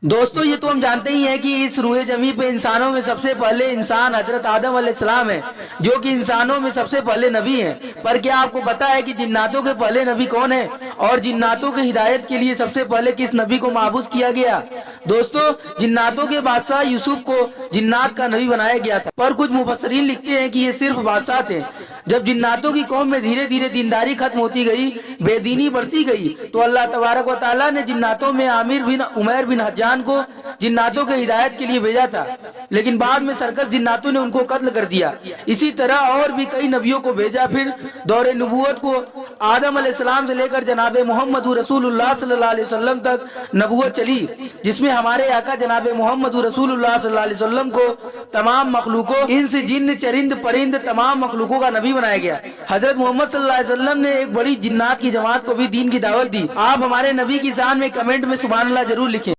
दोस्तों, ये तो हम जानते ही हैं कि इस रूहे जमी पे इंसानों में सबसे पहले इंसान हजरत आदम अलैहिस्सलाम है, जो कि इंसानों में सबसे पहले नबी हैं। पर क्या आपको पता है कि जिन्नातों के पहले नबी कौन है और जिन्नातों के हिदायत के लिए सबसे पहले किस नबी को महबूस किया गया? दोस्तों, जिन्नातों के बादशाह यूसुफ को जिन्नात का नबी बनाया गया था, पर कुछ मुफस्सिरीन लिखते हैं कि ये सिर्फ बादशाह थे। जब जिन्नातों की कौम में धीरे धीरे दीनदारी खत्म होती गई, बेदीनी बढ़ती गई, तो अल्लाह तबारक व तआला ने जिन्नातों में आमिर बिन उमैर बिन हज्जान को जिन्नातों के हिदायत के लिए भेजा था, लेकिन बाद में सरकस जिन्नातों ने उनको कत्ल कर दिया। इसी तरह और भी कई नबियों को भेजा। फिर दौरे नबूवत को आदम अलैहिस्सलाम से लेकर जनाबे मोहम्मद रसूलुल्लाह सल्लल्लाहु अलैहि वसल्लम तक नबूवत चली, जिसमें हमारे आका जनाबे मोहम्मद रसूलुल्लाह सल्लल्लाहु अलैहि वसल्लम को तमाम मखलूकों, इंस जिन्न चरिंद परिंद तमाम मखलूकों का नबी बनाया गया। हजरत मोहम्मद सल्लल्लाहु अलैहि वसल्लम ने एक बड़ी जिन्नात की जमात को भी दीन की दावत दी। आप हमारे नबी की शान में कमेंट में सुभान अल्लाह जरूर लिखें।